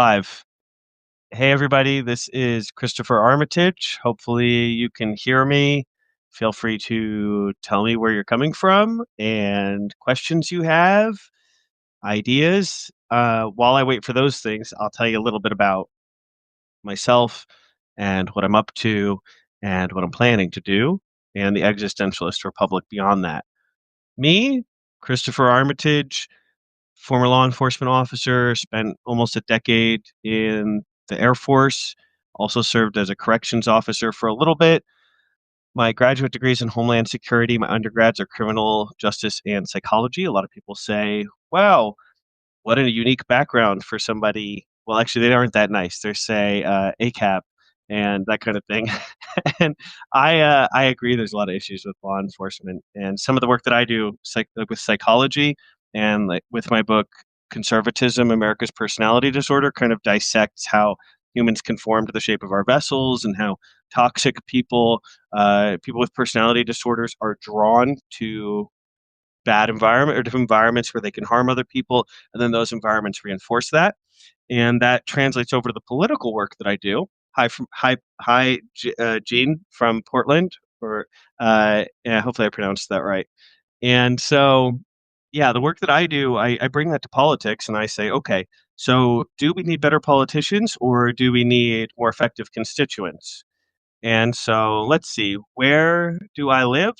Live. Hey, everybody, this is Christopher Armitage. Hopefully, you can hear me. Feel free to tell me where you're coming from and questions you have, ideas. While I wait for those things, I'll tell you a little bit about myself and what I'm up to and what I'm planning to do, and the existentialist republic beyond that. Me, Christopher Armitage, former law enforcement officer, spent almost a decade in the Air Force, also served as a corrections officer for a little bit. My graduate degree is in Homeland Security. My undergrads are criminal justice and psychology. A lot of people say, wow, what a unique background for somebody. Well, actually, they aren't that nice. They say ACAP and that kind of thing. And I agree. There's a lot of issues with law enforcement, and some of the work that I do with psychology and like with my book Conservatism: America's Personality Disorder kind of dissects how humans conform to the shape of our vessels and how toxic people with personality disorders are drawn to bad environment or different environments where they can harm other people, and then those environments reinforce that, and that translates over to the political work that I do. Gene from Portland, or yeah, hopefully I pronounced that right. And so, yeah, the work that I do, I bring that to politics, and I say, okay, so do we need better politicians, or do we need more effective constituents? And so, let's see, where do I live?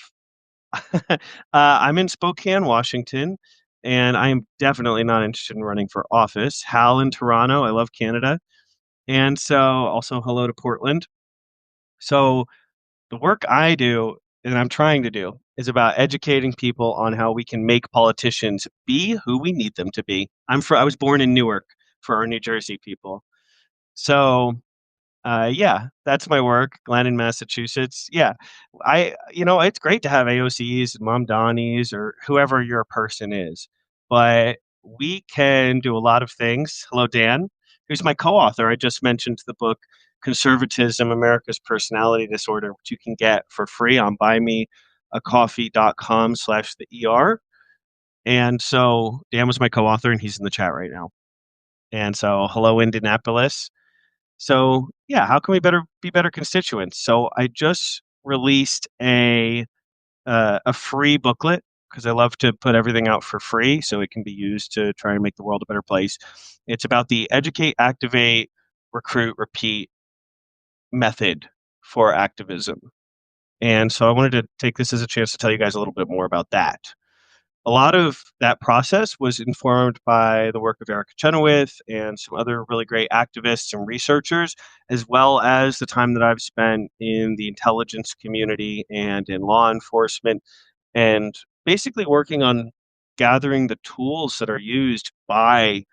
I'm in Spokane, Washington, and I am definitely not interested in running for office. Hal in Toronto. I love Canada. And so also hello to Portland. So the work I do and I'm trying to do is about educating people on how we can make politicians be who we need them to be. I was born in Newark for our New Jersey people. So yeah, that's my work. Glenn, Massachusetts. Yeah, it's great to have AOCs, Mom Donnies, or whoever your person is, but we can do a lot of things. Hello, Dan, who's my co-author. I just mentioned the book Conservatism: America's Personality Disorder, which you can get for free on buymeacoffee.com/the ER. And so Dan was my co-author, and he's in the chat right now. And so hello, Indianapolis. So yeah, how can we be better constituents? So I just released a free booklet because I love to put everything out for free so it can be used to try and make the world a better place. It's about the educate, activate, recruit, repeat method for activism. And so I wanted to take this as a chance to tell you guys a little bit more about that. A lot of that process was informed by the work of Erica Chenoweth and some other really great activists and researchers, as well as the time that I've spent in the intelligence community and in law enforcement, and basically working on gathering the tools that are used by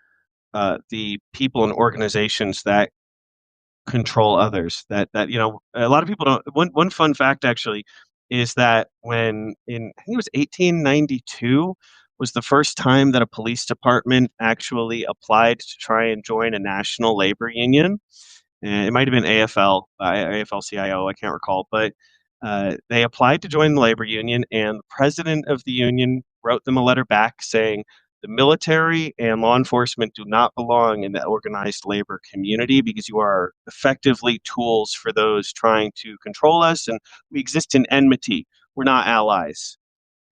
the people and organizations that control others. That a lot of people don't. One fun fact actually is that when in I think it was 1892 was the first time that a police department actually applied to try and join a national labor union. And it might have been AFL-CIO, I can't recall, but they applied to join the labor union, and the president of the union wrote them a letter back saying, the military and law enforcement do not belong in the organized labor community because you are effectively tools for those trying to control us, and we exist in enmity. We're not allies.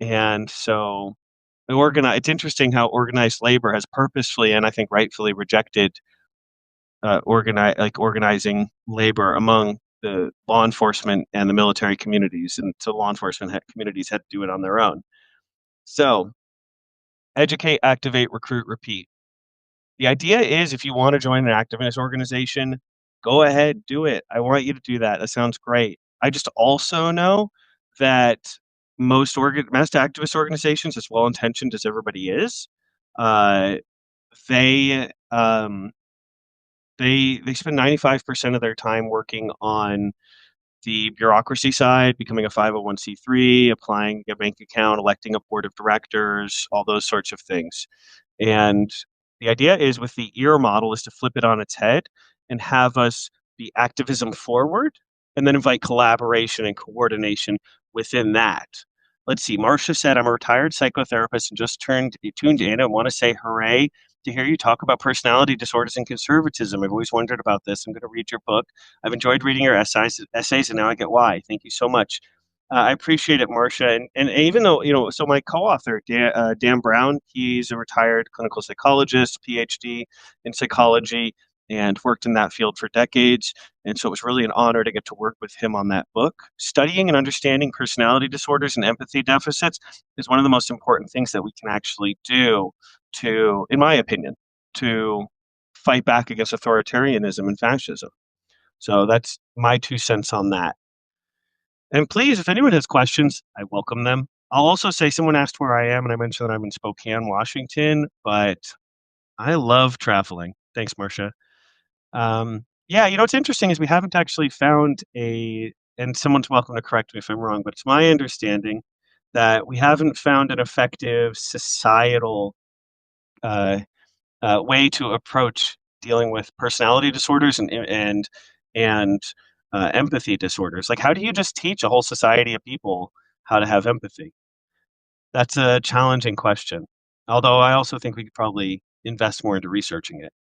And so it's interesting how organized labor has purposefully and I think rightfully rejected organizing labor among the law enforcement and the military communities, and so law enforcement communities had to do it on their own. So educate, activate, recruit, repeat. The idea is if you want to join an activist organization, go ahead, do it. I want you to do that. That sounds great. I just also know that most activist organizations, as well intentioned as everybody is, uh, they they spend 95% of their time working on the bureaucracy side, becoming a 501c3, applying a bank account, electing a board of directors, all those sorts of things. And the idea is with the EAR model is to flip it on its head and have us be activism forward and then invite collaboration and coordination within that. Let's see. Marcia said, I'm a retired psychotherapist and just tuned in. I want to say hooray to hear you talk about personality disorders and conservatism. I've always wondered about this. I'm going to read your book. I've enjoyed reading your essays, and now I get why. Thank you so much. I appreciate it, Marcia. And even though, so my co-author, Dan Brown, he's a retired clinical psychologist, PhD in psychology, and worked in that field for decades. And so it was really an honor to get to work with him on that book. Studying and understanding personality disorders and empathy deficits is one of the most important things that we can actually do to, in my opinion, to fight back against authoritarianism and fascism. So that's my 2 cents on that. And please, if anyone has questions, I welcome them. I'll also say someone asked where I am, and I mentioned that I'm in Spokane, Washington, but I love traveling. Thanks, Marcia. Yeah, what's interesting is we haven't actually found and someone's welcome to correct me if I'm wrong, but it's my understanding that we haven't found an effective societal uh, way to approach dealing with personality disorders and empathy disorders. Like, how do you just teach a whole society of people how to have empathy? That's a challenging question. Although I also think we could probably invest more into researching it.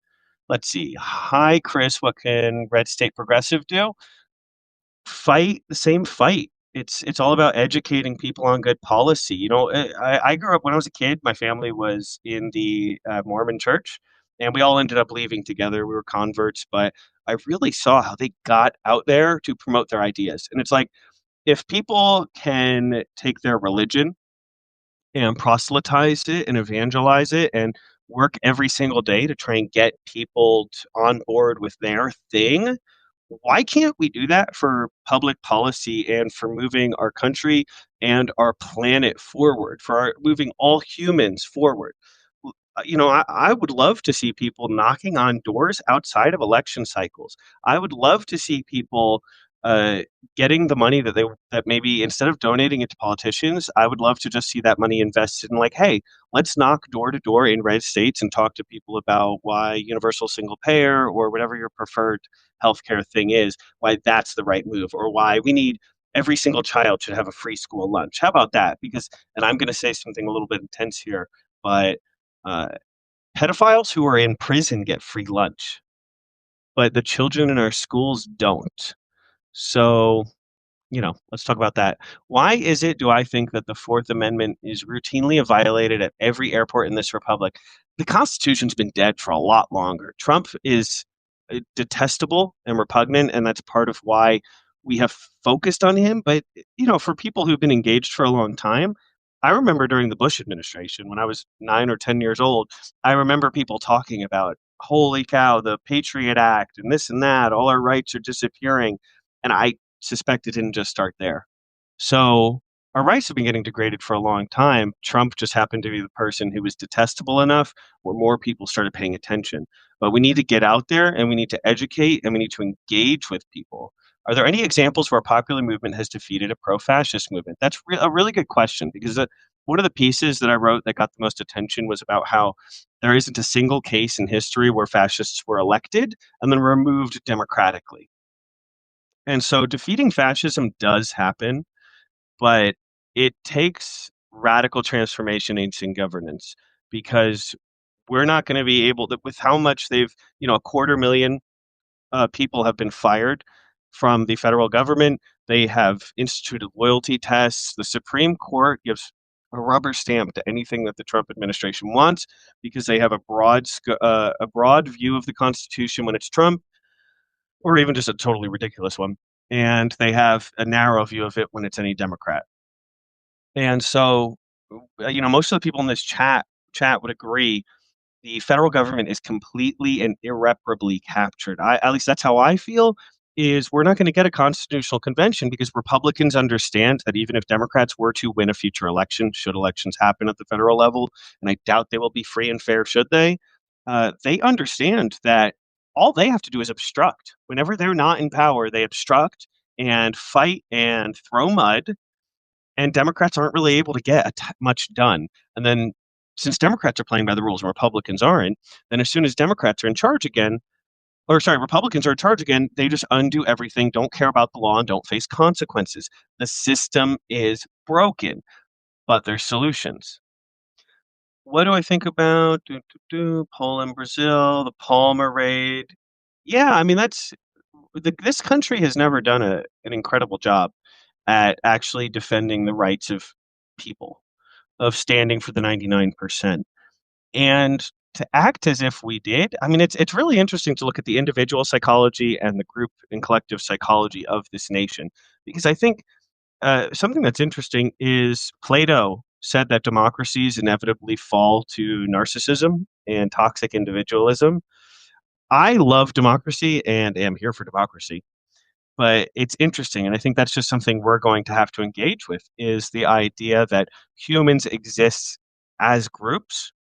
Let's see. Hi, Chris. What can Red State Progressive do? Fight the same fight. It's all about educating people on good policy. I grew up when I was a kid. My family was in the Mormon church, and we all ended up leaving together. We were converts, but I really saw how they got out there to promote their ideas. And it's like if people can take their religion and proselytize it and evangelize it and work every single day to try and get people on board with their thing, why can't we do that for public policy and for moving our country and our planet forward, for moving all humans forward? I would love to see people knocking on doors outside of election cycles. I would love to see people uh, getting the money that maybe instead of donating it to politicians, I would love to just see that money invested in, like, hey, let's knock door to door in red states and talk to people about why universal single payer or whatever your preferred healthcare thing is, why that's the right move, or why we need every single child should have a free school lunch. How about that? Because, and I'm going to say something a little bit intense here, but uh, pedophiles who are in prison get free lunch, but the children in our schools don't. So, let's talk about that. Why is it, do I think that the Fourth Amendment is routinely violated at every airport in this republic? The Constitution's been dead for a lot longer. Trump is detestable and repugnant, and that's part of why we have focused on him. But, for people who've been engaged for a long time, I remember during the Bush administration, when I was 9 or 10 years old, I remember people talking about, holy cow, the Patriot Act and this and that, all our rights are disappearing. And I suspect it didn't just start there. So our rights have been getting degraded for a long time. Trump just happened to be the person who was detestable enough where more people started paying attention. But we need to get out there and we need to educate and we need to engage with people. Are there any examples where a popular movement has defeated a pro-fascist movement? That's a really good question, because one of the pieces that I wrote that got the most attention was about how there isn't a single case in history where fascists were elected and then removed democratically. And so defeating fascism does happen, but it takes radical transformation in governance, because we're not going to be able to, with how much a 250,000 people have been fired from the federal government. They have instituted loyalty tests. The Supreme Court gives a rubber stamp to anything that the Trump administration wants, because they have a broad view of the Constitution when it's Trump, or even just a totally ridiculous one. And they have a narrow view of it when it's any Democrat. And so, most of the people in this chat would agree the federal government is completely and irreparably captured. At least that's how I feel. Is we're not going to get a constitutional convention because Republicans understand that even if Democrats were to win a future election, should elections happen at the federal level, and I doubt they will be free and fair, should they understand that all they have to do is obstruct. Whenever they're not in power, they obstruct and fight and throw mud, and Democrats aren't really able to get much done. And then, since Democrats are playing by the rules and Republicans aren't, then as soon as Democrats are in charge again, or sorry, Republicans are in charge again, they just undo everything, don't care about the law, and don't face consequences. The system is broken, but there's solutions. What do I think about Poland, Brazil, the Palmer raid? Yeah, I mean this country has never done an incredible job at actually defending the rights of people, of standing for the 99%. And to act as if we did, I mean, it's really interesting to look at the individual psychology and the group and collective psychology of this nation, because I think something that's interesting is Plato said that democracies inevitably fall to narcissism and toxic individualism. I love democracy and am here for democracy, but it's interesting, and I think that's just something we're going to have to engage with, is the idea that humans exist as groups.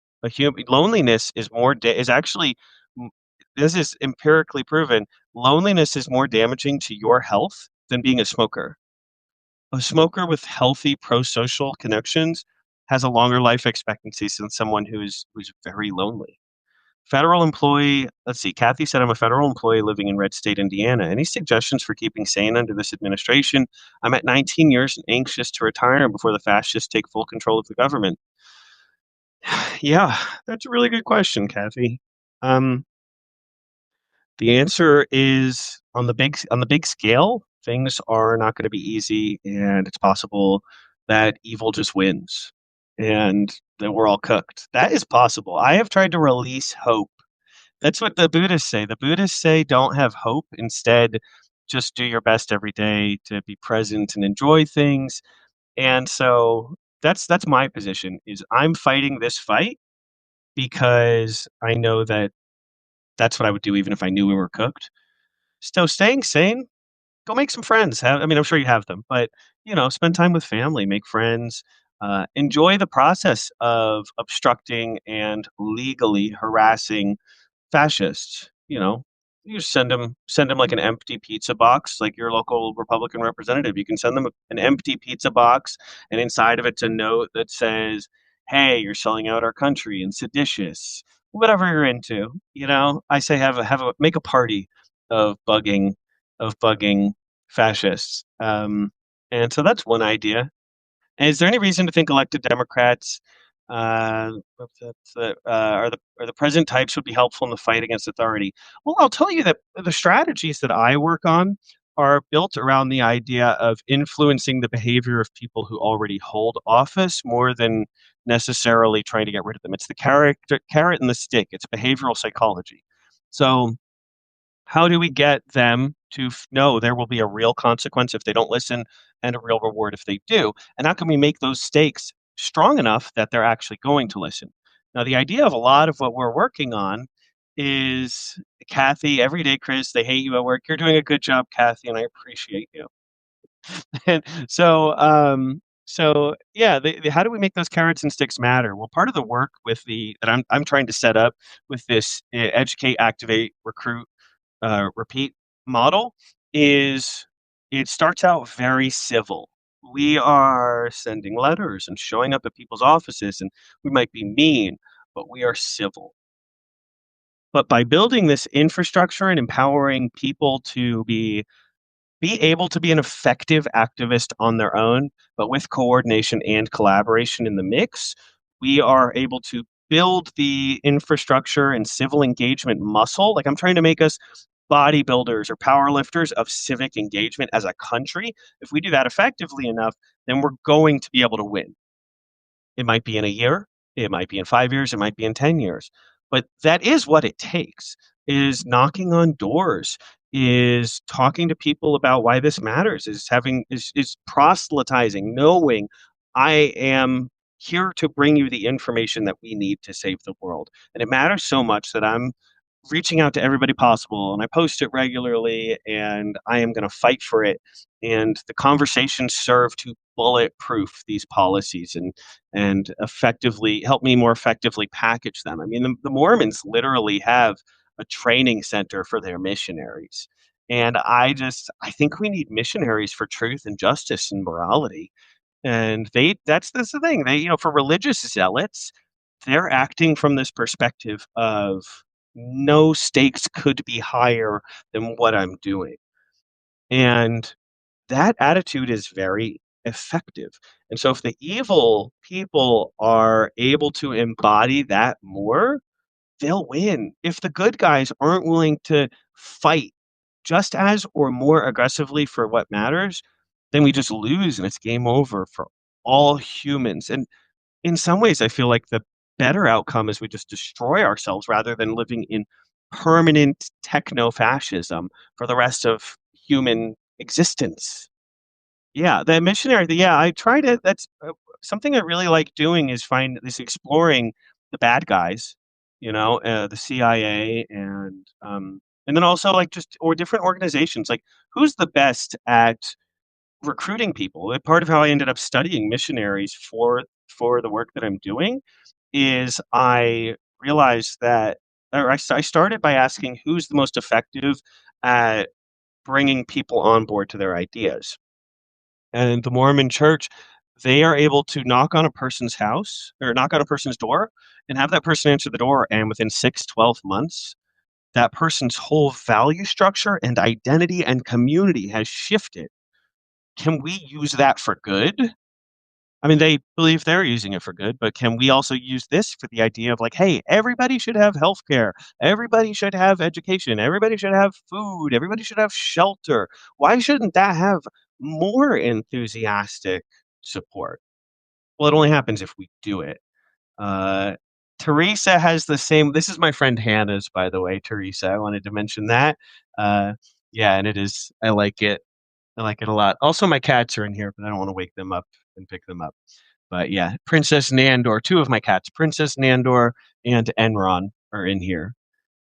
Loneliness is is actually m- this is empirically proven. Loneliness is more damaging to your health than being a smoker. A smoker with healthy pro-social connections has a longer life expectancy than someone who's very lonely. Federal employee, let's see, Kathy said, I'm a federal employee living in red state, Indiana. Any suggestions for keeping sane under this administration? I'm at 19 years and anxious to retire before the fascists take full control of the government. Yeah, that's a really good question, Kathy. Um, the answer is on the big scale, things are not going to be easy, and it's possible that evil just wins and that we're all cooked. That is possible. I have tried to release hope. That's what the Buddhists say. The Buddhists say don't have hope. Instead, just do your best every day to be present and enjoy things. And so that's my position is I'm fighting this fight because I know that that's what I would do even if I knew we were cooked. So staying sane, go make some friends. I mean, I'm sure you have them, but spend time with family, make friends, enjoy the process of obstructing and legally harassing fascists. You just send them like an empty pizza box, like your local Republican representative. You can send them an empty pizza box, and inside of it's a note that says, "Hey, you're selling out our country and seditious, whatever you're into." I say have a make a party of bugging fascists. And so that's one idea. Is there any reason to think elected Democrats uh, are the present types would be helpful in the fight against authority? Well, I'll tell you that the strategies that I work on are built around the idea of influencing the behavior of people who already hold office more than necessarily trying to get rid of them. It's the carrot and the stick. It's behavioral psychology. So how do we get them to know there will be a real consequence if they don't listen and a real reward if they do? And how can we make those stakes strong enough that they're actually going to listen? Now, the idea of a lot of what we're working on is Kathy, every day, Chris, they hate you at work. You're doing a good job, Kathy, and I appreciate you. And so yeah, how do we make those carrots and sticks matter? Well, part of the work with the that I'm trying to set up with this educate, activate, recruit repeat model is it starts out very civil. We are sending letters and showing up at people's offices, and we might be mean, but we are civil. But by building this infrastructure and empowering people to be able to be an effective activist on their own, but with coordination and collaboration in the mix, we are able to build the infrastructure and civil engagement muscle. Like I'm trying to make us bodybuilders or powerlifters of civic engagement as a country. If we do that effectively enough, then we're going to be able to win. It might be in a year, it might be in 5 years, it might be in 10 years. But that is what it takes, is knocking on doors, is talking to people about why this matters, is proselytizing, knowing I am here to bring you the information that we need to save the world. And it matters so much that I'm reaching out to everybody possible and I post it regularly and I am going to fight for it. And the conversations serve to bulletproof these policies and effectively help me more effectively package them. I mean, the Mormons literally have a training center for their missionaries. And I think we need missionaries for truth and justice and morality. And that's the thing. For religious zealots, they're acting from this perspective of no stakes could be higher than what I'm doing. And that attitude is very effective. And so if the evil people are able to embody that more, they'll win. If the good guys aren't willing to fight just as or more aggressively for what matters, then we just lose and it's game over for all humans. And in some ways, I feel like the better outcome is we just destroy ourselves rather than living in permanent techno fascism for the rest of human existence. Yeah, the missionary, yeah, I try to that's something I really like doing is find is exploring the bad guys, the CIA and then also like just or different organizations, like who's the best at recruiting people. Part of how I ended up studying missionaries for the work that I'm doing is I realized that or I started by asking who's the most effective at bringing people on board to their ideas. And the Mormon church, they are able to knock on a person's house or knock on a person's door and have that person answer the door. And within 6, 12 months, that person's whole value structure and identity and community has shifted. Can we use that for good? I mean, they believe they're using it for good, but can we also use this for the idea of like, hey, everybody should have healthcare, everybody should have education, everybody should have food, everybody should have shelter. Why shouldn't that have more enthusiastic support? Well, it only happens if we do it. Uh, Teresa has the same. This is my friend Hannah's, by the way, Teresa. I wanted to mention that. Uh, yeah, and it is. I like it. I like it a lot. Also, my cats are in here, but I don't want to wake them up and pick them up. But yeah, Princess Nandor, two of my cats, Princess Nandor and Enron are in here.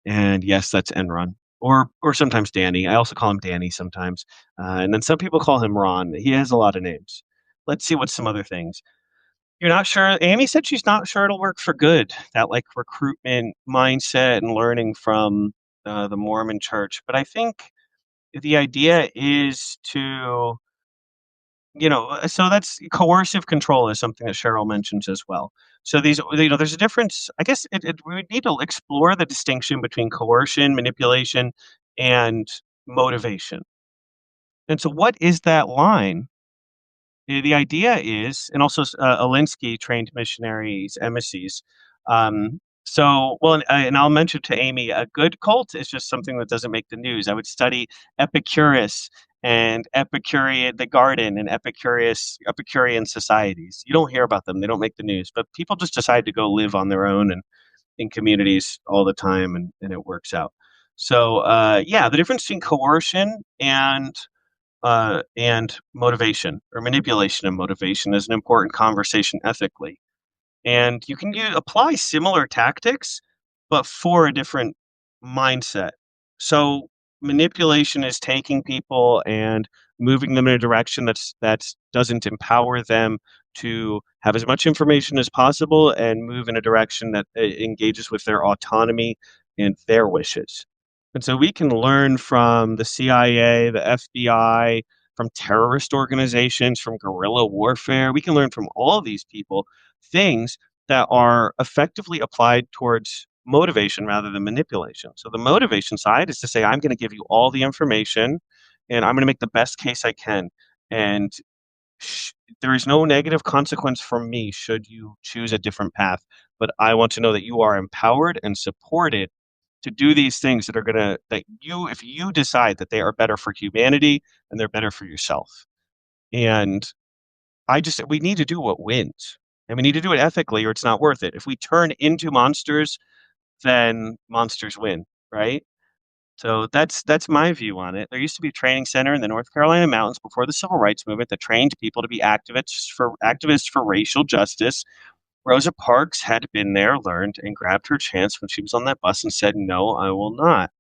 And yes, that's Enron. Or sometimes Danny. I also call him Danny sometimes. And then some people call him Ron. He has a lot of names. Let's see what's some other things. You're not sure. Amy said she's not sure it'll work for good. That like recruitment mindset and learning from the Mormon Church. But I think the idea is to so that's coercive control is something that Cheryl mentions as well. So there's a difference. I guess we would need to explore the distinction between coercion, manipulation, and motivation. And so, what is that line? The idea is, and also Alinsky trained missionaries, emissaries. And I'll mention to Amy, a good cult is just something that doesn't make the news. I would study Epicurus and Epicurean, the garden, and Epicurean societies. You don't hear about them; they don't make the news. But people just decide to go live on their own and in communities all the time, and it works out. So, yeah, the difference between coercion and motivation or manipulation and motivation is an important conversation ethically. And you can apply similar tactics, but for a different mindset. So manipulation is taking people and moving them in a direction that doesn't empower them to have as much information as possible and move in a direction that engages with their autonomy and their wishes. And so we can learn from the CIA, the FBI, from terrorist organizations, from guerrilla warfare. We can learn from all of these people things that are effectively applied towards motivation rather than manipulation. So the motivation side is to say, I'm going to give you all the information and I'm going to make the best case I can. And there is no negative consequence for me should you choose a different path. But I want to know that you are empowered and supported to do these things that are going to, if you decide that they are better for humanity and they're better for yourself. And we need to do what wins. And we need to do it ethically or it's not worth it. If we turn into monsters, then monsters win, right? So that's my view on it. There used to be a training center in the North Carolina mountains before the civil rights movement that trained people to be activists for racial justice. Rosa Parks had been there, learned, and grabbed her chance when she was on that bus and said, "No, I will not."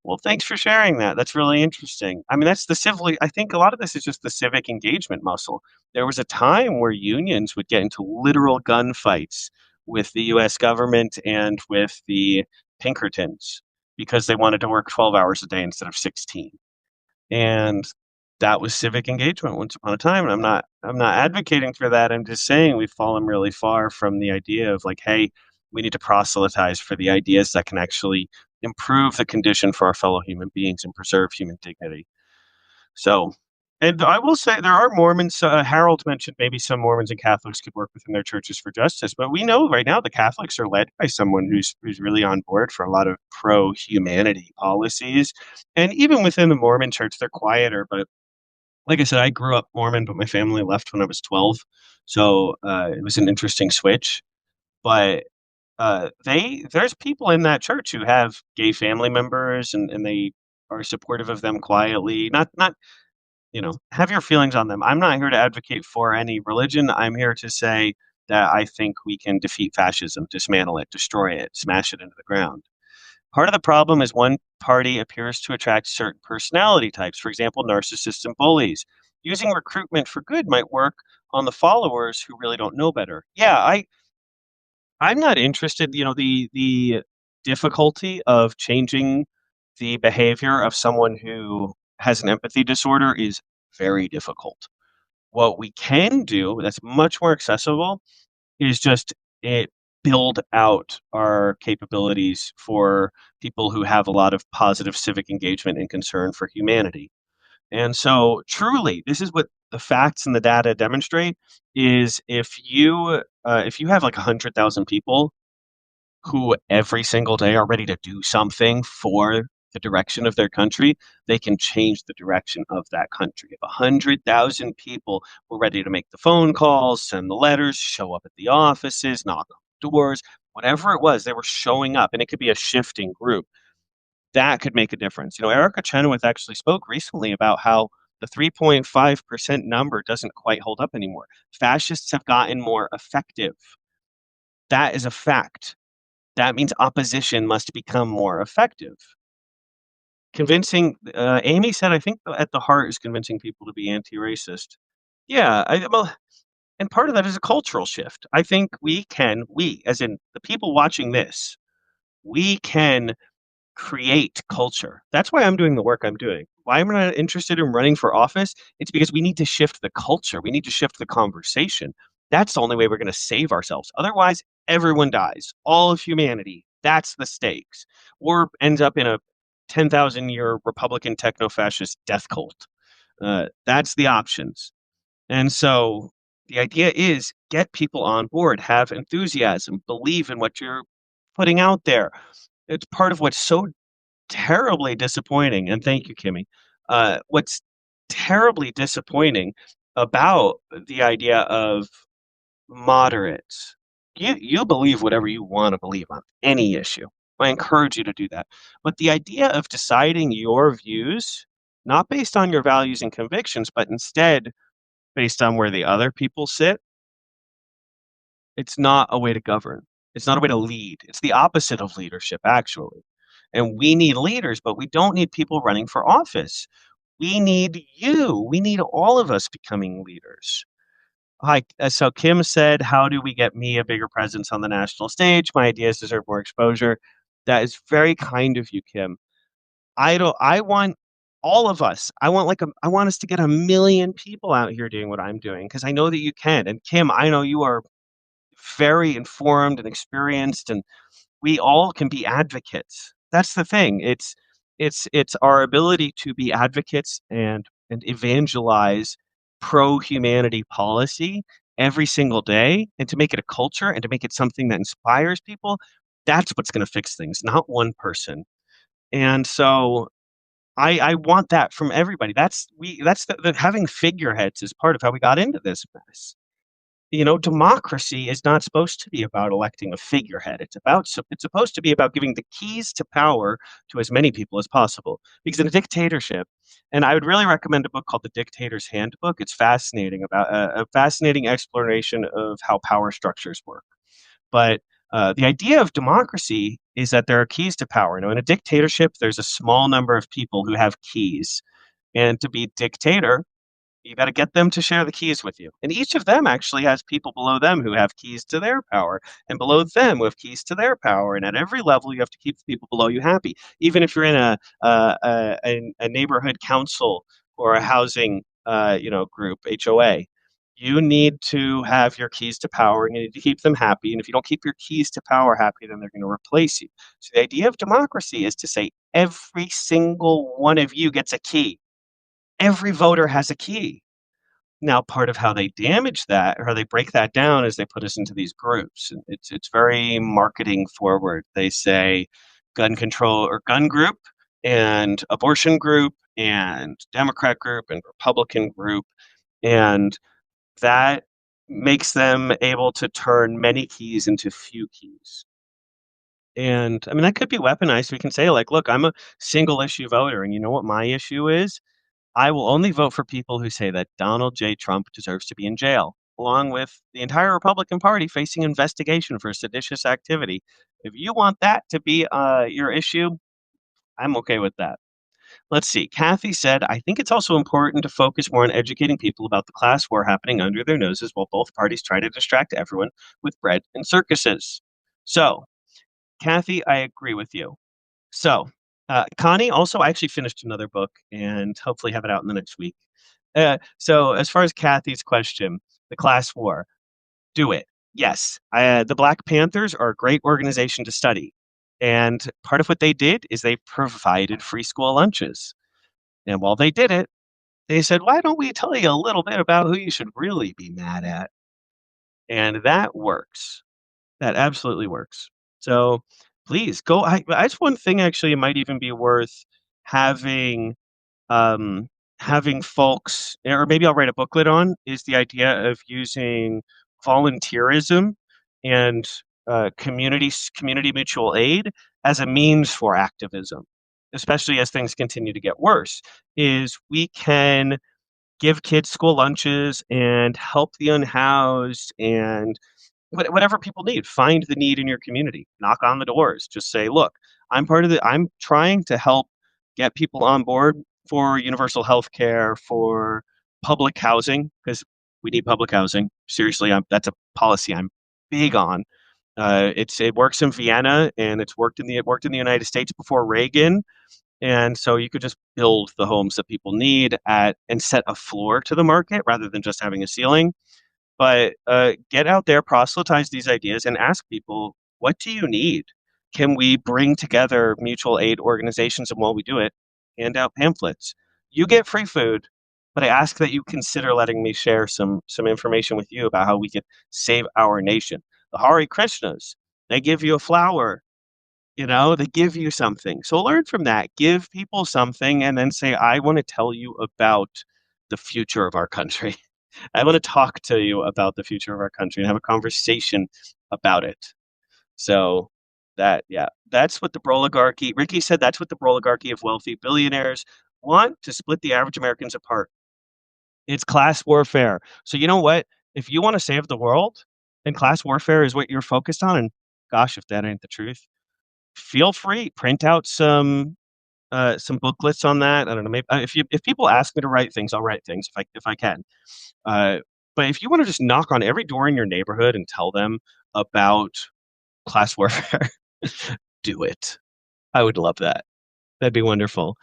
Well, thanks for sharing that. That's really interesting. I mean, that's the civil. I think a lot of this is just the civic engagement muscle. There was a time where unions would get into literal gunfights with the U.S. government and with the Pinkertons because they wanted to work 12 hours a day instead of 16. And that was civic engagement once upon a time. And I'm not advocating for that. I'm just saying we've fallen really far from the idea of like, hey, we need to proselytize for the ideas that can actually improve the condition for our fellow human beings and preserve human dignity. So And I will say there are Mormons. Harold mentioned maybe some Mormons and Catholics could work within their churches for justice, but we know right now the Catholics are led by someone who's really on board for a lot of pro humanity policies. And even within the Mormon church, they're quieter. But like I said, I grew up Mormon, but my family left when I was 12, so it was an interesting switch. But there's people in that church who have gay family members, and they are supportive of them quietly. Not have your feelings on them. I'm not here to advocate for any religion. I'm here to say that I think we can defeat fascism, dismantle it, destroy it, smash it into the ground. Part of the problem is one party appears to attract certain personality types, for example, narcissists and bullies. Using recruitment for good might work on the followers who really don't know better. Yeah, I'm not interested, the difficulty of changing the behavior of someone who has an empathy disorder is very difficult. What we can do that's much more accessible is just it build out our capabilities for people who have a lot of positive civic engagement and concern for humanity. And so truly, this is what the facts and the data demonstrate is if you have like 100,000 people who every single day are ready to do something for the direction of their country, they can change the direction of that country. If 100,000 people were ready to make the phone calls, send the letters, show up at the offices, knock on doors, whatever it was, they were showing up, and it could be a shifting group. That could make a difference. Erica Chenoweth actually spoke recently about how the 3.5% number doesn't quite hold up anymore. Fascists have gotten more effective. That is a fact. That means opposition must become more effective. Convincing, Amy said, I think at the heart is convincing people to be anti-racist. Yeah, well, and part of that is a cultural shift. I think we, as in the people watching this, we can create culture. That's why I'm doing the work I'm doing. Why am I not interested in running for office? It's because we need to shift the culture. We need to shift the conversation. That's the only way we're going to save ourselves. Otherwise, everyone dies. All of humanity. That's the stakes. Or ends up in a 10,000 year Republican techno fascist death cult. That's the options. And so the idea is get people on board, have enthusiasm, believe in what you're putting out there. It's part of what's so terribly disappointing, and thank you, Kimmy. What's terribly disappointing about the idea of moderates, you believe whatever you want to believe on any issue. I encourage you to do that. But the idea of deciding your views, not based on your values and convictions, but instead based on where the other people sit, it's not a way to govern. It's not a way to lead. It's the opposite of leadership, actually. And we need leaders, but we don't need people running for office. We need you. We need all of us becoming leaders. Hi. So Kim said, "How do we get me a bigger presence on the national stage? My ideas deserve more exposure." That is very kind of you, Kim. I want all of us. I want us to get 1 million people out here doing what I'm doing because I know that you can. And Kim, I know you are very informed and experienced, and we all can be advocates. That's the thing. It's our ability to be advocates and evangelize pro humanity policy every single day and to make it a culture and to make it something that inspires people. That's what's going to fix things, not one person. And so I want that from everybody. That's having figureheads is part of how we got into this mess. Democracy is not supposed to be about electing a figurehead. It's supposed to be about giving the keys to power to as many people as possible. Because in a dictatorship, and I would really recommend a book called The Dictator's Handbook. It's fascinating about a fascinating exploration of how power structures work. But the idea of democracy is that there are keys to power. In a dictatorship, there's a small number of people who have keys, and to be dictator, you got to get them to share the keys with you. And each of them actually has people below them who have keys to their power, and below them who have keys to their power. And at every level, you have to keep the people below you happy. Even if you're in a neighborhood council or a housing group, HOA, you need to have your keys to power and you need to keep them happy. And if you don't keep your keys to power happy, then they're going to replace you. So the idea of democracy is to say every single one of you gets a key. every voter has a key. Now, part of how they damage that or how they break that down is they put us into these groups. And it's very marketing forward. They say gun control or gun group and abortion group and Democrat group and Republican group. And that makes them able to turn many keys into few keys. And I mean, that could be weaponized. We can say, like, look, I'm a single issue voter. And you know what my issue is? I will only vote for people who say that Donald J. Trump deserves to be in jail, along with the entire Republican Party facing investigation for seditious activity. If you want that to be your issue, I'm okay with that. Let's see. Kathy said, I think it's also important to focus more on educating people about the class war happening under their noses while both parties try to distract everyone with bread and circuses. So, Kathy, I agree with you. So, Connie, also, I actually finished another book and hopefully have it out in the next week. So, as far as Kathy's question, the class war, do it. Yes. The Black Panthers are a great organization to study. And part of what they did is they provided free school lunches. And while they did it, they said, why don't we tell you a little bit about who you should really be mad at? And that works. That absolutely works. So please go. That's one thing actually it might even be worth having um, having folks, or maybe I'll write a booklet on, is the idea of using volunteerism and community mutual aid as a means for activism, especially as things continue to get worse. Is we can give kids school lunches and help the unhoused and whatever people need. Find the need in your community. Knock on the doors. Just say, look, I'm trying to help get people on board for universal health care, for public housing, because we need public housing. Seriously, that's a policy I'm big on. It works in Vienna and it worked in the United States before Reagan. And so you could just build the homes that people need at and set a floor to the market rather than just having a ceiling. But get out there, proselytize these ideas, and ask people, what do you need? Can we bring together mutual aid organizations? And while we do it, hand out pamphlets. You get free food, but I ask that you consider letting me share some information with you about how we could save our nation. The Hare Krishnas, they give you a flower, they give you something. So learn from that. Give people something and then say, I want to tell you about the future of our country. I want to talk to you about the future of our country and have a conversation about it. So that's what the oligarchy, Ricky said, that's what the oligarchy of wealthy billionaires want to split the average Americans apart. It's class warfare. So you know what? If you want to save the world and class warfare is what you're focused on, and gosh, if that ain't the truth, feel free, print out some booklets on that. I don't know. Maybe if people ask me to write things, I'll write things if I can. Uh, but if you want to just knock on every door in your neighborhood and tell them about class warfare, do it. I would love that. That'd be wonderful.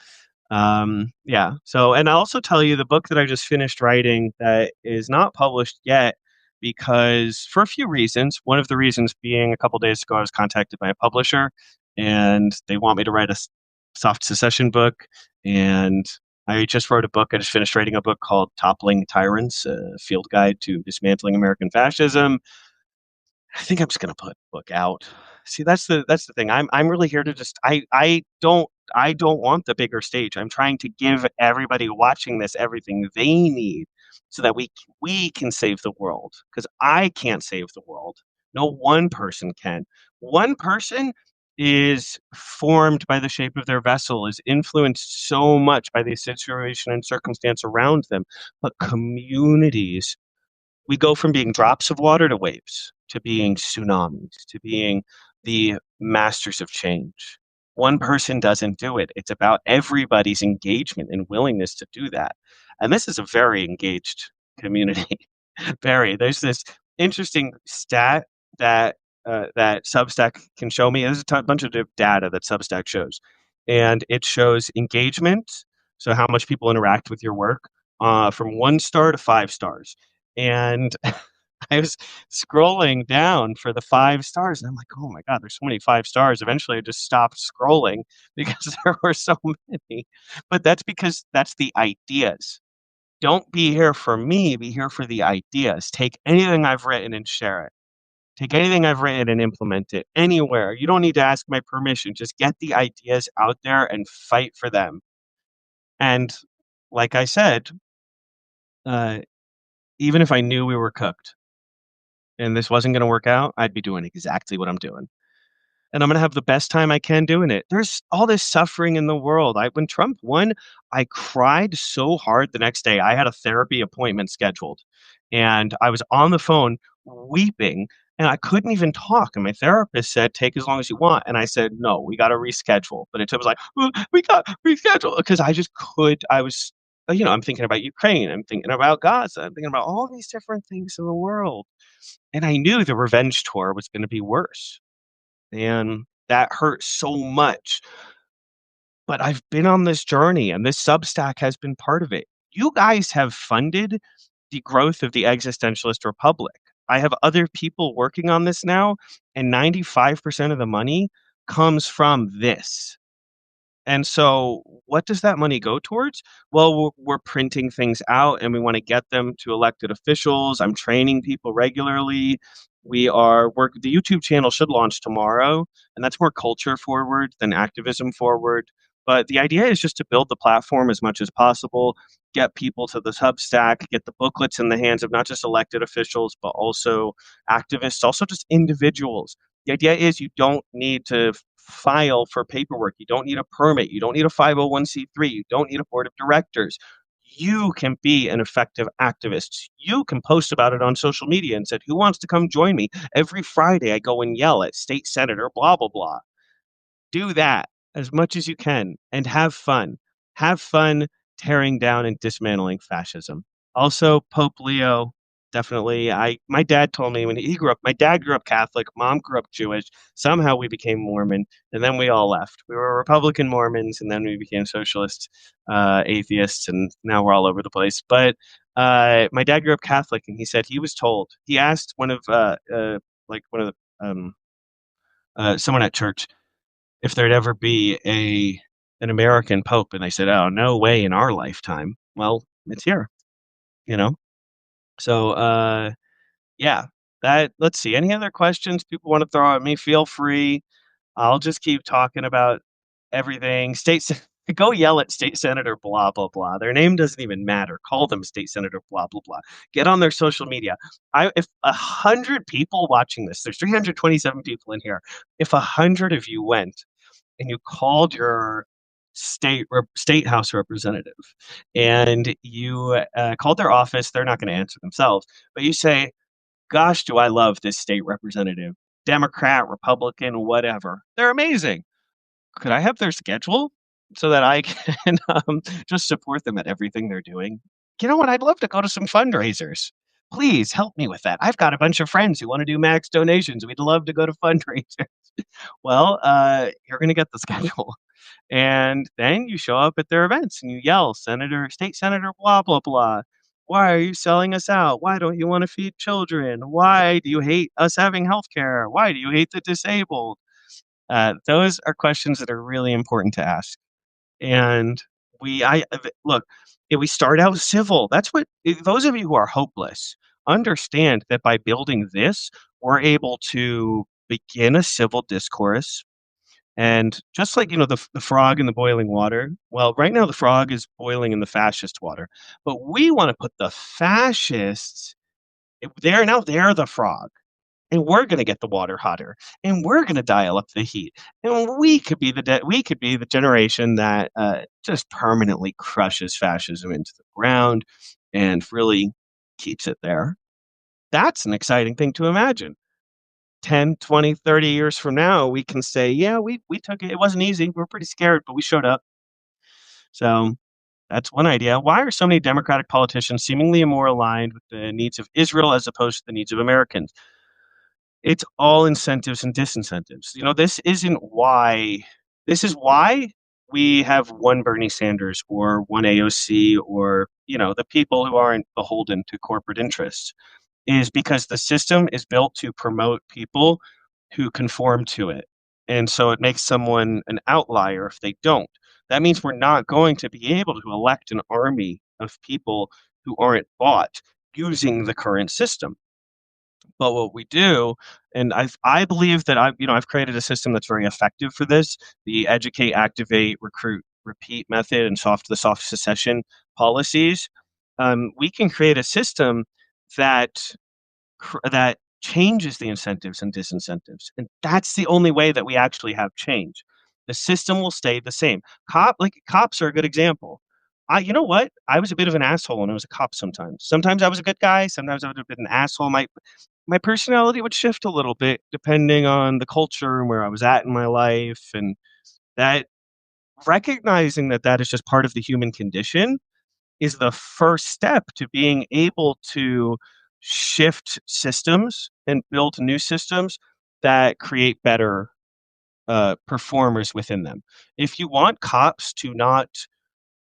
Yeah. So, and I'll also tell you the book that I just finished writing that is not published yet because for a few reasons. One of the reasons being a couple days ago, I was contacted by a publisher and they want me to write a soft secession book. And I just wrote a book. I just finished writing a book called Toppling Tyrants, a field guide to dismantling American fascism. I think I'm just gonna put the book out. See, that's the thing. I'm really here to just I don't want the bigger stage. I'm trying to give everybody watching this everything they need so that we can save the world. Because I can't save the world. No one person can. One person is formed by the shape of their vessel, is influenced so much by the situation and circumstance around them. But communities, we go from being drops of water to waves, to being tsunamis, to being the masters of change. One person doesn't do it. It's about everybody's engagement and willingness to do that. And this is a very engaged community. Very. There's this interesting stat that Substack can show me. There's a bunch of data that Substack shows, and it shows engagement. So how much people interact with your work from 1 star to 5 stars. And I was scrolling down for the 5 stars, and I'm like, "Oh my god, there's so many 5 stars." Eventually, I just stopped scrolling because there were so many. But that's because that's the ideas. Don't be here for me, be here for the ideas. Take anything I've written and share it. Take anything I've written and implement it anywhere. You don't need to ask my permission. Just get the ideas out there and fight for them. And like I said, uh, even if I knew we were cooked and this wasn't going to work out, I'd be doing exactly what I'm doing. And I'm gonna have the best time I can doing it. There's all this suffering in the world. I When Trump won, I cried so hard the next day. I had a therapy appointment scheduled, and I was on the phone weeping, and I couldn't even talk. And my therapist said, "Take as long as you want." And I said, "No, we got to reschedule." But it was like, "Well, we got reschedule," because I just could. I was, I'm thinking about Ukraine. I'm thinking about Gaza. I'm thinking about all these different things in the world, and I knew the revenge tour was going to be worse. And that hurt so much. But I've been on this journey, and this Substack has been part of it. You guys have funded the growth of the existentialist republic. I have other people working on this now, and 95% of the money comes from this. And so, what does that money go towards? Well, we're printing things out and we want to get them to elected officials. I'm training people regularly. The YouTube channel should launch tomorrow, and that's more culture forward than activism forward. But the idea is just to build the platform as much as possible, get people to the Substack, get the booklets in the hands of not just elected officials, but also activists, also just individuals. The idea is you don't need to file for paperwork. You don't need a permit. You don't need a 501(c)(3). You don't need a board of directors. You can be an effective activist. You can post about it on social media and said, "Who wants to come join me? Every Friday I go and yell at state senator, blah, blah, blah." Do that as much as you can and have fun. Have fun tearing down and dismantling fascism. Also, Pope Leo, definitely. I My dad told me when he grew up, my dad grew up Catholic, mom grew up Jewish. Somehow we became Mormon, and then we all left. We were Republican Mormons, and then we became socialist atheists, and now we're all over the place. But my dad grew up Catholic, and he said he was told. He asked one of the someone at church if there'd ever be a an American pope, and they said, "Oh, no way in our lifetime." Well, it's here, you know. So, yeah. That Let's see. Any other questions people want to throw at me? Feel free. I'll just keep talking about everything. Go yell at state senator blah blah blah. Their name doesn't even matter. Call them state senator blah blah blah. Get on their social media. I If 100 people watching this, there's 327 people in here. If 100 of you went and you called your state house representative and you called their office, they're not going to answer themselves, but you say, "Gosh, do I love this state representative, Democrat, Republican, whatever, they're amazing. Could I have their schedule so that I can just support them at everything they're doing? You know what, I'd love to go to some fundraisers. Please help me with that. I've got a bunch of friends who want to do max donations. We'd love to go to fundraisers." Well, you're going to get the schedule. And then you show up at their events and you yell, "Senator, state senator, blah, blah, blah. Why are you selling us out? Why don't you want to feed children? Why do you hate us having health care? Why do you hate the disabled?" Those are questions that are really important to ask. And look, if we start out civil, those of you who are hopeless, understand that by building this, we're able to begin a civil discourse. And just like, the frog in the boiling water, well, right now the frog is boiling in the fascist water, but we want to put the fascists, they're the frog, and we're going to get the water hotter, and we're going to dial up the heat, and we could be the generation that just permanently crushes fascism into the ground and really keeps it there. That's an exciting thing to imagine. 10, 20, 30 years from now, we can say, "Yeah, we took it. It wasn't easy. We were pretty scared, but we showed up." So that's one idea. Why are so many Democratic politicians seemingly more aligned with the needs of Israel as opposed to the needs of Americans? It's all incentives and disincentives. This is why we have one Bernie Sanders or one AOC or, the people who aren't beholden to corporate interests. is because the system is built to promote people who conform to it. And so it makes someone an outlier if they don't. That means we're not going to be able to elect an army of people who aren't bought using the current system. But what we do, and I believe that I've created a system that's very effective for this. The educate, activate, recruit, repeat method, and soft secession policies. We can create a system that that changes the incentives and disincentives, and that's the only way that we actually have change. The system will stay the same. Cops are a good example. You know what? I was a bit of an asshole when I was a cop sometimes. Sometimes I was a good guy. Sometimes I would have been an asshole. My personality would shift a little bit depending on the culture and where I was at in my life, and that recognizing that that is just part of the human condition is the first step to being able to shift systems and build new systems that create better performers within them. If you want cops to not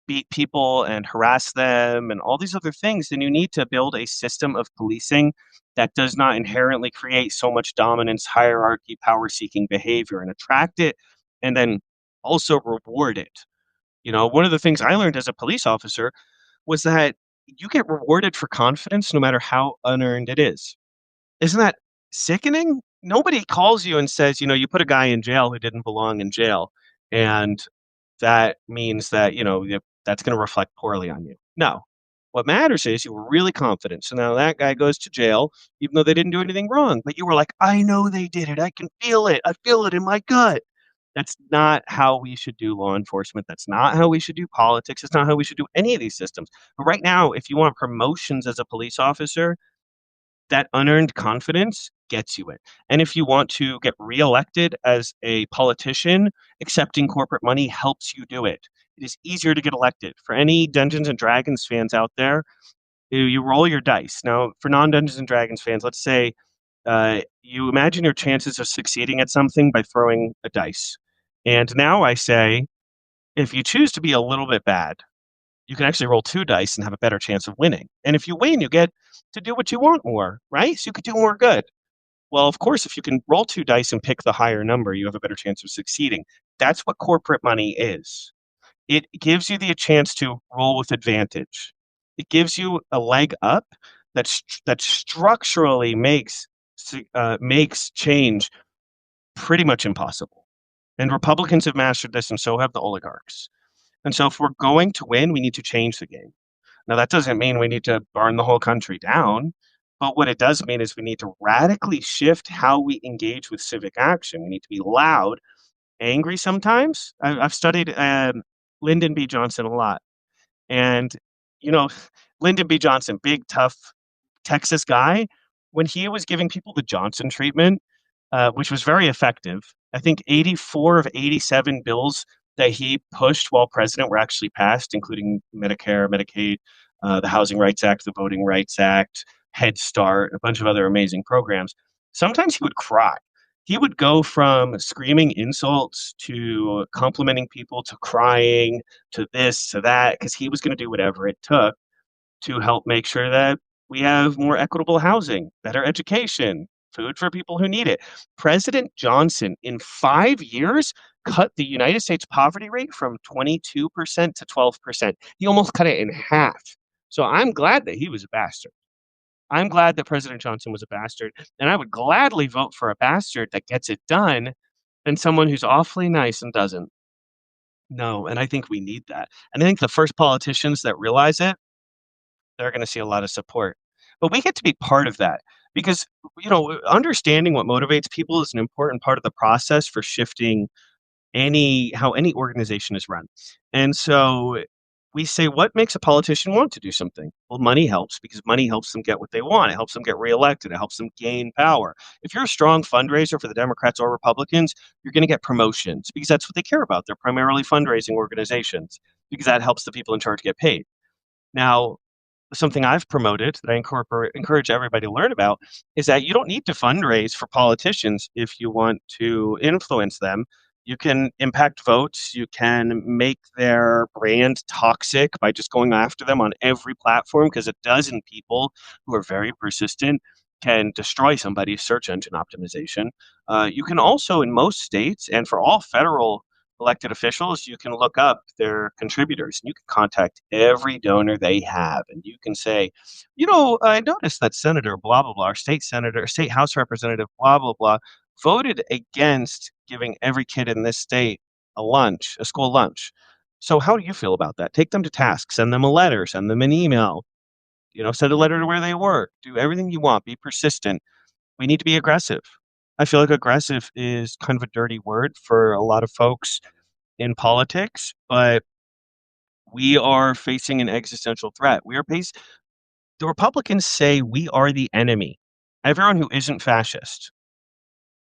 beat people and harass them and all these other things, then you need to build a system of policing that does not inherently create so much dominance, hierarchy, power seeking behavior and attract it and then also reward it. One of the things I learned as a police officer was that you get rewarded for confidence no matter how unearned it is. Isn't that sickening? Nobody calls you and says, you put a guy in jail who didn't belong in jail, and that means that, that's going to reflect poorly on you. No. What matters is you were really confident. So now that guy goes to jail, even though they didn't do anything wrong. But you were like, I know they did it. I can feel it. I feel it in my gut. That's not how we should do law enforcement. That's not how we should do politics. It's not how we should do any of these systems. But right now, if you want promotions as a police officer, that unearned confidence gets you it. And if you want to get reelected as a politician, accepting corporate money helps you do it. It is easier to get elected. For any Dungeons and Dragons fans out there, you roll your dice. Now, for non Dungeons and Dragons fans, let's say you imagine your chances of succeeding at something by throwing a dice. And now I say, if you choose to be a little bit bad, you can actually roll two dice and have a better chance of winning. And if you win, you get to do what you want more, right? So you could do more good. Well, of course, if you can roll two dice and pick the higher number, you have a better chance of succeeding. That's what corporate money is. It gives you the chance to roll with advantage. It gives you a leg up that structurally makes change pretty much impossible. And Republicans have mastered this, and so have the oligarchs. And so, if we're going to win, we need to change the game. Now, that doesn't mean we need to burn the whole country down, but what it does mean is we need to radically shift how we engage with civic action. We need to be loud, angry sometimes. I've studied Lyndon B. Johnson a lot. And, you know, Lyndon B. Johnson, big, tough Texas guy, when he was giving people the Johnson treatment, which was very effective, I think 84 of 87 bills that he pushed while president were actually passed, including Medicare, Medicaid, the Housing Rights Act, the Voting Rights Act, Head Start, a bunch of other amazing programs. Sometimes he would cry. He would go from screaming insults to complimenting people to crying to this to that because he was going to do whatever it took to help make sure that we have more equitable housing, better education, food for people who need it. President Johnson, in 5 years, cut the United States poverty rate from 22% to 12%. He almost cut it in half. So I'm glad that he was a bastard. I'm glad that President Johnson was a bastard. And I would gladly vote for a bastard that gets it done than someone who's awfully nice and doesn't. No, and I think we need that. And I think the first politicians that realize it, they're going to see a lot of support. But we get to be part of that because, understanding what motivates people is an important part of the process for shifting how any organization is run. And so we say, what makes a politician want to do something? Well, money helps because money helps them get what they want. It helps them get reelected. It helps them gain power. If you're a strong fundraiser for the Democrats or Republicans, you're going to get promotions because that's what they care about. They're primarily fundraising organizations because that helps the people in charge get paid. Now, something I've promoted that I encourage everybody to learn about is that you don't need to fundraise for politicians if you want to influence them. You can impact votes. You can make their brand toxic by just going after them on every platform, because a dozen people who are very persistent can destroy somebody's search engine optimization. You can also, in most states, and for all federal elected officials, you can look up their contributors and you can contact every donor they have. And you can say, I noticed that Senator blah, blah, blah, or state senator, state House representative, blah, blah, blah, voted against giving every kid in this state a school lunch. So how do you feel about that? Take them to task, send them a letter, send them an email, send a letter to where they work, do everything you want, be persistent. We need to be aggressive. I feel like aggressive is kind of a dirty word for a lot of folks in politics, but we are facing an existential threat. The Republicans say we are the enemy. Everyone who isn't fascist,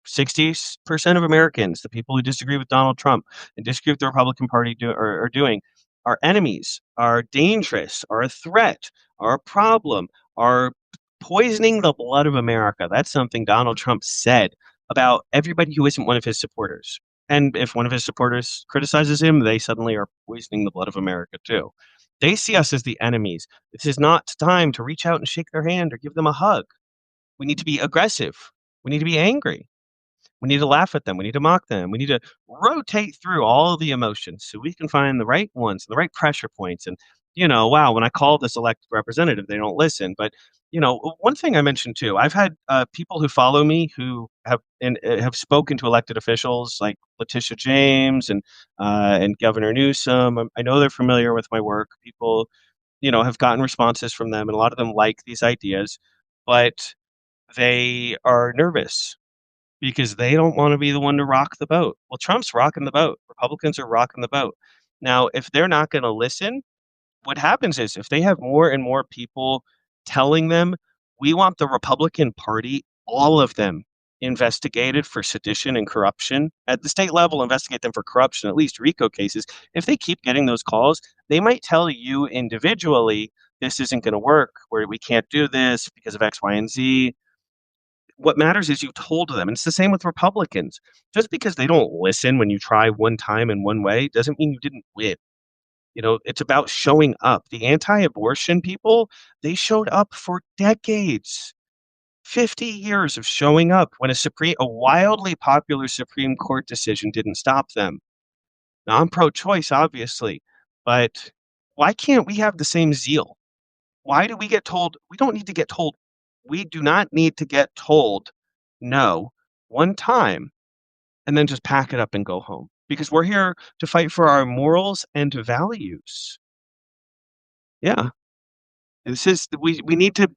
60% of Americans, the people who disagree with Donald Trump and disagree with the Republican Party are doing, are enemies, are dangerous, are a threat, are a problem, are poisoning the blood of America. That's something Donald Trump said about everybody who isn't one of his supporters. And if one of his supporters criticizes him, they suddenly are poisoning the blood of America too. They see us as the enemies. This is not time to reach out and shake their hand or give them a hug. We need to be aggressive. We need to be angry. We need to laugh at them. We need to mock them. We need to rotate through all of the emotions so we can find the right ones, the right pressure points. And, wow, when I call this elected representative, they don't listen. But, one thing I mentioned too, I've had people who follow me who have spoken to elected officials like Letitia James and Governor Newsom. I know they're familiar with my work. People, have gotten responses from them, and a lot of them like these ideas, but they are nervous because they don't want to be the one to rock the boat. Well, Trump's rocking the boat. Republicans are rocking the boat. Now, if they're not going to listen, what happens is if they have more and more people telling them, we want the Republican Party, all of them, investigated for sedition and corruption at the state level, investigate them for corruption, at least RICO cases. If they keep getting those calls, they might tell you individually, this isn't going to work, where we can't do this because of X, Y, and Z. What matters is you told them. And it's the same with Republicans. Just because they don't listen when you try one time in one way doesn't mean you didn't win. It's about showing up. The anti-abortion people, they showed up for decades. 50 years of showing up when a wildly popular Supreme Court decision didn't stop them. Now, I'm pro-choice, obviously, but why can't we have the same zeal? Why do we get told we don't need to get told we do not need to get told no one time and then just pack it up and go home? Because we're here to fight for our morals and values. Yeah. We need to,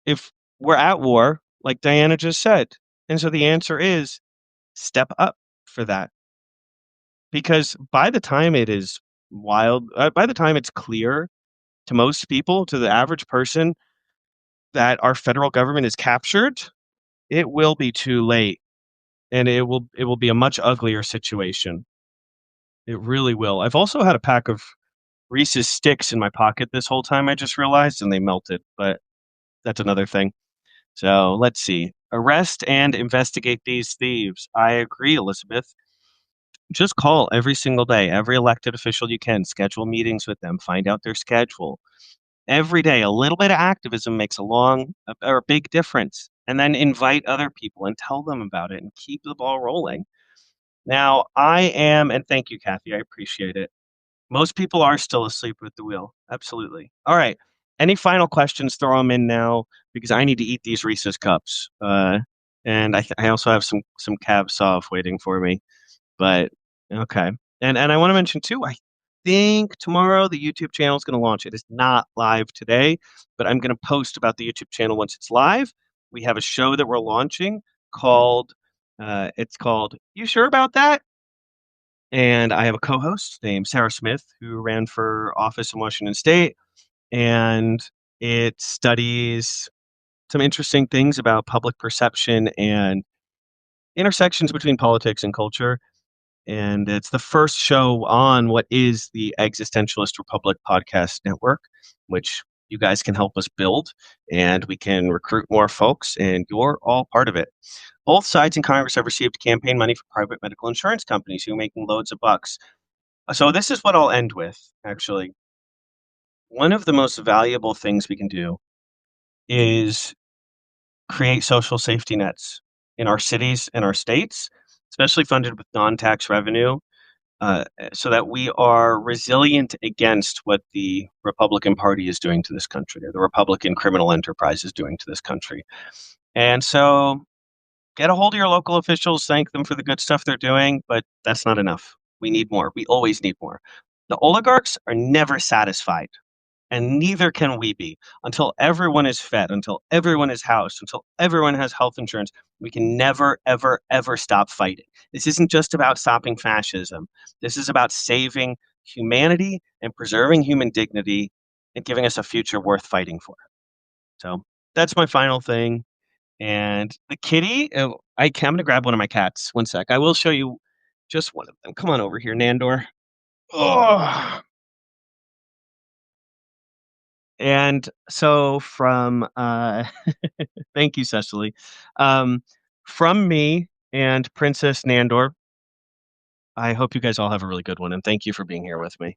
if we're at war, like Diana just said. And so the answer is step up for that. Because by the time it is by the time it's clear to most people, to the average person, that our federal government is captured, it will be too late, and it will be a much uglier situation. It really will. I've also had a pack of Reese's Sticks in my pocket this whole time, I just realized, and they melted, but that's another thing. So, let's see. Arrest and investigate these thieves. I agree, Elizabeth. Just call every single day, every elected official you can, schedule meetings with them, find out their schedule. Every day, a little bit of activism makes a big difference. And then invite other people and tell them about it and keep the ball rolling. Now, and thank you, Kathy. I appreciate it. Most people are still asleep at the wheel. Absolutely. All right. Any final questions? Throw them in now because I need to eat these Reese's cups. And I also have some Cab Sauv waiting for me. But okay. And I want to mention too, I think tomorrow the YouTube channel is going to launch. It is not live today, but I'm going to post about the YouTube channel once it's live. We have a show that we're launching called it's called You Sure About That? And I have a co-host named Sarah Smith who ran for office in Washington State, and it studies some interesting things about public perception and intersections between politics and culture. And it's the first show on what is the Existentialist Republic podcast network, which you guys can help us build, and we can recruit more folks, and you're all part of it. Both sides in Congress have received campaign money from private medical insurance companies who are making loads of bucks. So this is what I'll end with, actually. One of the most valuable things we can do is create social safety nets in our cities and our states, especially funded with non-tax revenue, so that we are resilient against what the Republican Party is doing to this country, or the Republican criminal enterprise is doing to this country. And so get a hold of your local officials, thank them for the good stuff they're doing, but that's not enough. We need more. We always need more. The oligarchs are never satisfied, and neither can we be. Until everyone is fed, until everyone is housed, until everyone has health insurance, we can never, ever, ever stop fighting. This isn't just about stopping fascism. This is about saving humanity and preserving human dignity and giving us a future worth fighting for. So that's my final thing. And the kitty, I'm going to grab one of my cats. One sec. I will show you just one of them. Come on over here, Nandor. Oh. And so from thank you, Cecily. Um, from me and Princess Nandor, I hope you guys all have a really good one, and thank you for being here with me.